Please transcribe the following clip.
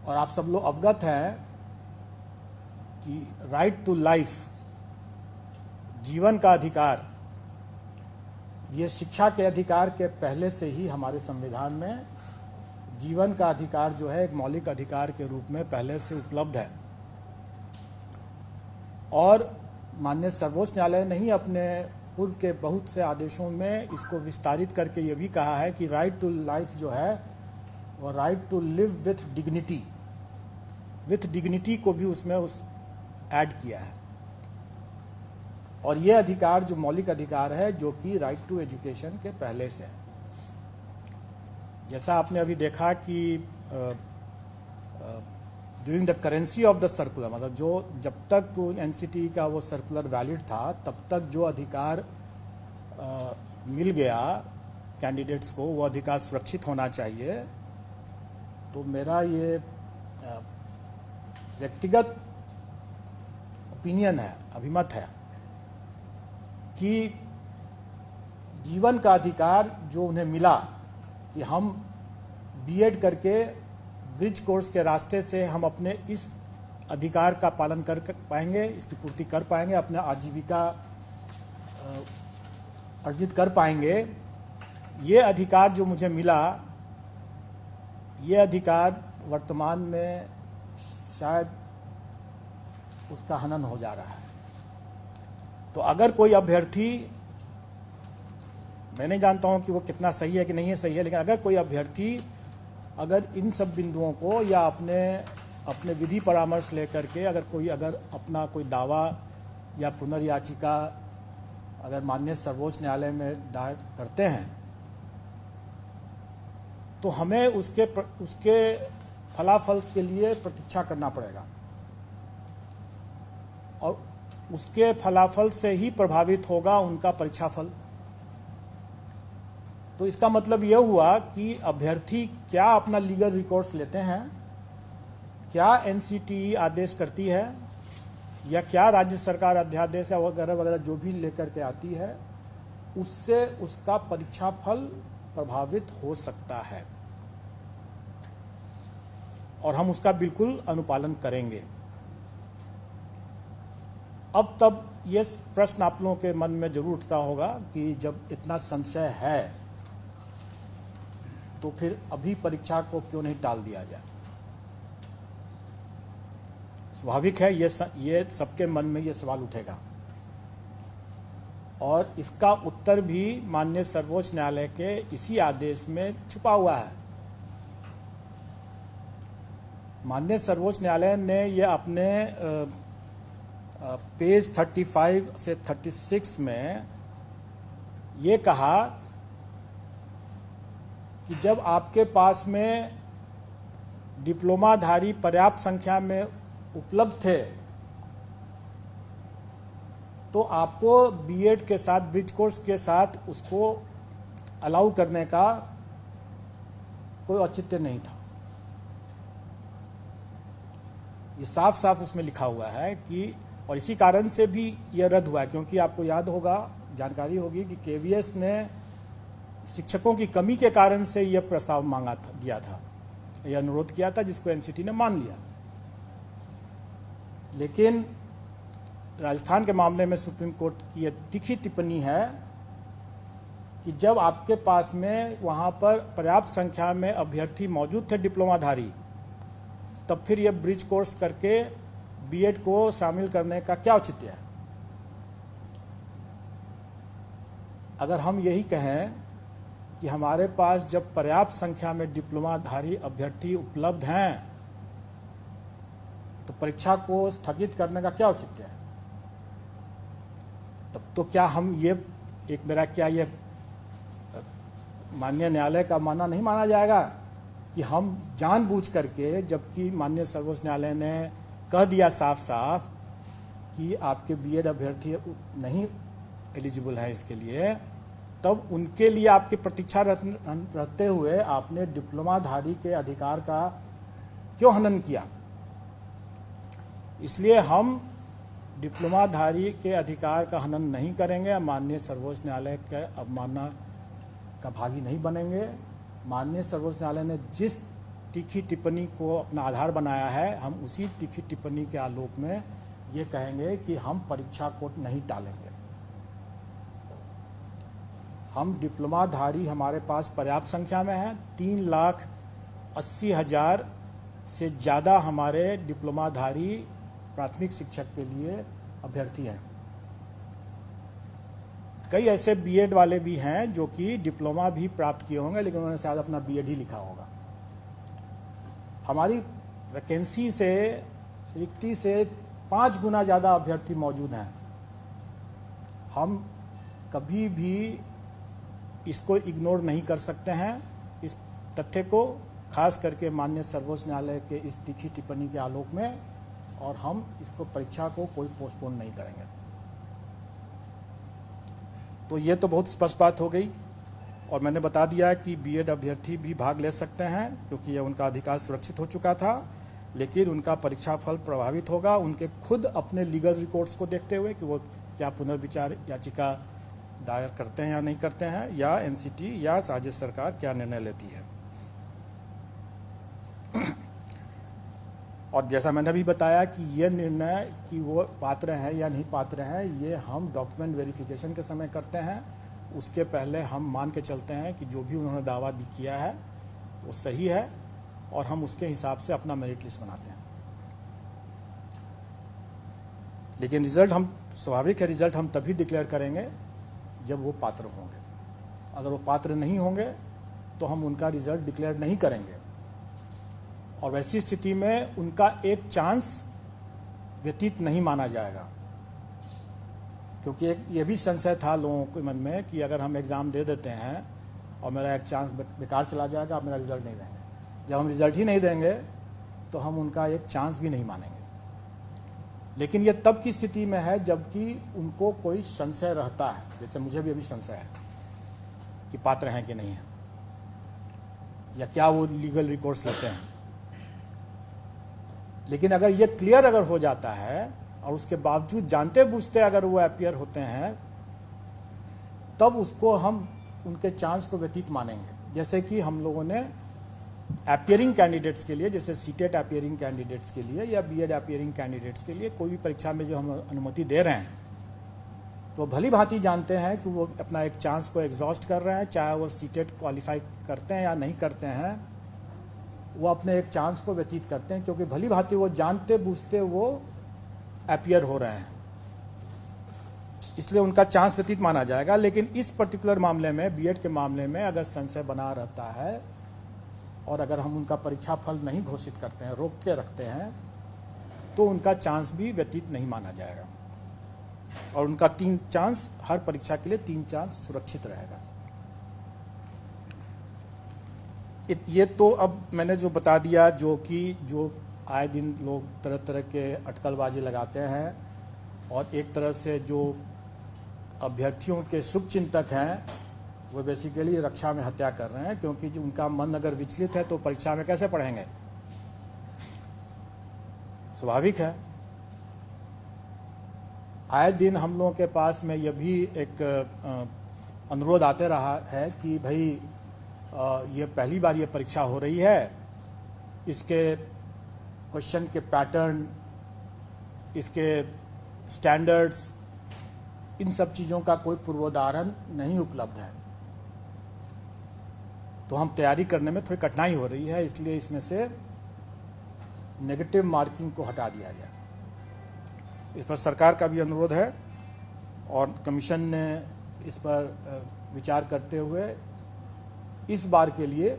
और आप सब लोग अवगत हैं कि राइट टू लाइफ, जीवन का अधिकार, ये शिक्षा के अधिकार के पहले से ही हमारे संविधान में जीवन का अधिकार जो है एक मौलिक अधिकार के रूप में पहले से उपलब्ध है। और माननीय सर्वोच्च न्यायालय ने ही अपने पूर्व के बहुत से आदेशों में इसको विस्तारित करके ये भी कहा है कि राइट टू लाइफ जो है वो right to live with dignity को भी उसमें ऐड किया है। और ये अधिकार जो मौलिक अधिकार है जो कि राइट टू एजुकेशन के पहले से है। जैसा आपने अभी देखा कि during the currency of the circular, मतलब जो जब तक एनसीटी का वो सर्कुलर वैलिड था तब तक जो अधिकार मिल गया कैंडिडेट्स को, वो अधिकार सुरक्षित होना चाहिए। तो मेरा ये व्यक्तिगत ओपिनियन है, अभिमत है कि जीवन का अधिकार जो उन्हें मिला कि हम बीएड करके ब्रिज कोर्स के रास्ते से हम अपने इस अधिकार का पालन कर पाएंगे, इसकी पूर्ति कर पाएंगे, अपना आजीविका अर्जित कर पाएंगे। ये अधिकार जो मुझे मिला, ये अधिकार वर्तमान में शायद उसका हनन हो जा रहा है। तो अगर कोई अभ्यर्थी, मैं नहीं जानता हूं कि वो कितना सही है कि नहीं है सही है, लेकिन अगर कोई अभ्यर्थी अगर इन सब बिंदुओं को या अपने विधि परामर्श लेकर के अगर अपना कोई दावा या पुनर्याचिका अगर माननीय सर्वोच्च न्यायालय में दायर करते हैं तो हमें उसके फलाफल के लिए प्रतीक्षा करना पड़ेगा और उसके फलाफल से ही प्रभावित होगा उनका परीक्षा फल। तो इसका मतलब यह हुआ कि अभ्यर्थी क्या अपना लीगल रिकॉर्ड्स लेते हैं, क्या एनसीटीई आदेश करती है या क्या राज्य सरकार अध्यादेश वगैरह वगैरह जो भी लेकर के आती है, उससे उसका परीक्षा फल प्रभावित हो सकता है और हम उसका बिल्कुल अनुपालन करेंगे। अब तब ये प्रश्न आप लोगों के मन में जरूर उठता होगा कि जब इतना संशय है तो फिर अभी परीक्षा को क्यों नहीं टाल दिया जाए। स्वाभाविक है, ये सबके मन में ये सवाल उठेगा और इसका उत्तर भी माननीय सर्वोच्च न्यायालय के इसी आदेश में छुपा हुआ है। माननीय सर्वोच्च न्यायालय ने ये अपने पेज 35 से 36 में ये कहा कि जब आपके पास में डिप्लोमाधारी पर्याप्त संख्या में उपलब्ध थे तो आपको बीएड के साथ, ब्रिज कोर्स के साथ उसको अलाउ करने का कोई औचित्य नहीं था। ये साफ साफ उसमें लिखा हुआ है कि, और इसी कारण से भी यह रद्द हुआ है क्योंकि आपको याद होगा, जानकारी होगी कि केवीएस ने शिक्षकों की कमी के कारण से यह प्रस्ताव दिया था, यह अनुरोध किया था, जिसको एनसीटी ने मान लिया। लेकिन राजस्थान के मामले में सुप्रीम कोर्ट की यह तीखी टिप्पणी है कि जब आपके पास में वहां पर पर्याप्त संख्या में अभ्यर्थी मौजूद थे डिप्लोमाधारी, तब फिर यह ब्रिज कोर्स करके बीएड को शामिल करने का क्या औचित्य है। अगर हम यही कहें कि हमारे पास जब पर्याप्त संख्या में डिप्लोमाधारी अभ्यर्थी उपलब्ध हैं तो परीक्षा को स्थगित करने का क्या औचित्य है, तब तो क्या हम ये माननीय न्यायालय का मानना नहीं माना जाएगा कि हम जानबूझ करके, जबकि माननीय सर्वोच्च न्यायालय ने कह दिया साफ साफ कि आपके बीएड अभ्यर्थी नहीं एलिजिबल है इसके लिए, तब उनके लिए आपकी प्रतीक्षा रहते हुए आपने डिप्लोमाधारी के अधिकार का क्यों हनन किया। इसलिए हम डिप्लोमाधारी के अधिकार का हनन नहीं करेंगे, माननीय सर्वोच्च न्यायालय के अवमानना का भागी नहीं बनेंगे। माननीय सर्वोच्च न्यायालय ने जिस तीखी टिप्पणी को अपना आधार बनाया है, हम उसी तीखी टिप्पणी के आलोक में ये कहेंगे कि हम परीक्षा को नहीं टालेंगे। हम डिप्लोमाधारी हमारे पास पर्याप्त संख्या में हैं। 3,80,000 से ज़्यादा हमारे डिप्लोमाधारी प्राथमिक शिक्षक के लिए अभ्यर्थी हैं। कई ऐसे बीएड वाले भी हैं जो कि डिप्लोमा भी प्राप्त किए होंगे, लेकिन उन्होंने शायद अपना बीएड ही लिखा होगा। हमारी वैकेंसी से, रिक्ति से 5 गुना ज़्यादा अभ्यर्थी मौजूद हैं। हम कभी भी इसको इग्नोर नहीं कर सकते हैं, इस तथ्य को, खास करके माननीय सर्वोच्च न्यायालय के इस तीखी टिप्पणी के आलोक में, और हम इसको परीक्षा को कोई पोस्टपोन नहीं करेंगे। तो ये तो बहुत स्पष्ट बात हो गई, और मैंने बता दिया कि बीएड अभ्यर्थी भी भाग ले सकते हैं क्योंकि यह उनका अधिकार सुरक्षित हो चुका था, लेकिन उनका परीक्षा फल प्रभावित होगा उनके खुद अपने लीगल रिकॉर्ड्स को देखते हुए कि वो क्या पुनर्विचार याचिका दायर करते हैं या नहीं करते हैं, या एनसीटी या राज्य सरकार क्या निर्णय लेती है। और जैसा मैंने भी बताया कि ये निर्णय कि वो पात्र हैं या नहीं पात्र हैं, ये हम डॉक्यूमेंट वेरिफिकेशन के समय करते हैं। उसके पहले हम मान के चलते हैं कि जो भी उन्होंने दावा किया है वो सही है, और हम उसके हिसाब से अपना मेरिट लिस्ट बनाते हैं। लेकिन रिजल्ट हम, स्वाभाविक है, रिजल्ट हम तभी डिक्लेयर करेंगे जब वो पात्र होंगे। अगर वो पात्र नहीं होंगे तो हम उनका रिजल्ट डिक्लेयर नहीं करेंगे, और वैसी स्थिति में उनका एक चांस व्यतीत नहीं माना जाएगा। क्योंकि एक ये भी संशय था लोगों के मन में कि अगर हम एग्ज़ाम दे देते हैं और मेरा एक चांस बेकार चला जाएगा, आप मेरा रिजल्ट नहीं देंगे। जब हम रिजल्ट ही नहीं देंगे तो हम उनका एक चांस भी नहीं मानेंगे। लेकिन ये तब की स्थिति में है जबकि उनको कोई संशय रहता है, जैसे मुझे भी अभी संशय है कि पात्र हैं कि नहीं है, या क्या वो लीगल रिकॉर्ड्स लेते हैं। लेकिन अगर ये क्लियर अगर हो जाता है और उसके बावजूद जानते बूझते अगर वो अपीयर होते हैं, तब उसको हम उनके चांस को व्यतीत मानेंगे। जैसे कि हम लोगों ने अपीयरिंग कैंडिडेट्स के लिए, जैसे सीटेट अपीयरिंग कैंडिडेट्स के लिए या बीएड अपीयरिंग कैंडिडेट्स के लिए कोई भी परीक्षा में जो हम अनुमति दे रहे हैं, तो भली भांति जानते हैं कि वो अपना एक चांस को एग्जॉस्ट कर रहे हैं, चाहे वो सीटेट क्वालिफाई करते हैं या नहीं करते हैं, वो अपने एक चांस को व्यतीत करते हैं, क्योंकि भली भांति वो जानते बूझते वो अपीयर हो रहे हैं, इसलिए उनका चांस व्यतीत माना जाएगा। लेकिन इस पर्टिकुलर मामले में, बीएड के मामले में, अगर संशय बना रहता है और अगर हम उनका परीक्षा फल नहीं घोषित करते हैं, रोक के रखते हैं, तो उनका चांस भी व्यतीत नहीं माना जाएगा, और उनका 3 चांस, हर परीक्षा के लिए 3 चांस सुरक्षित रहेगा। ये तो अब मैंने जो बता दिया, जो आए दिन लोग तरह तरह के अटकलबाजी लगाते हैं, और एक तरह से जो अभ्यर्थियों के शुभचिंतक हैं वो बेसिकली रक्षा में हत्या कर रहे हैं, क्योंकि जो उनका मन अगर विचलित है तो परीक्षा में कैसे पढ़ेंगे। स्वाभाविक है। आए दिन हम लोगों के पास में यह भी एक अनुरोध आते रहा है कि भाई ये पहली बार ये परीक्षा हो रही है, इसके क्वेश्चन के पैटर्न, इसके स्टैंडर्ड्स, इन सब चीज़ों का कोई पूर्वोदाहरण नहीं उपलब्ध है, तो हम तैयारी करने में थोड़ी कठिनाई हो रही है, इसलिए इसमें से नेगेटिव मार्किंग को हटा दिया गया। इस पर सरकार का भी अनुरोध है, और कमीशन ने इस पर विचार करते हुए इस बार के लिए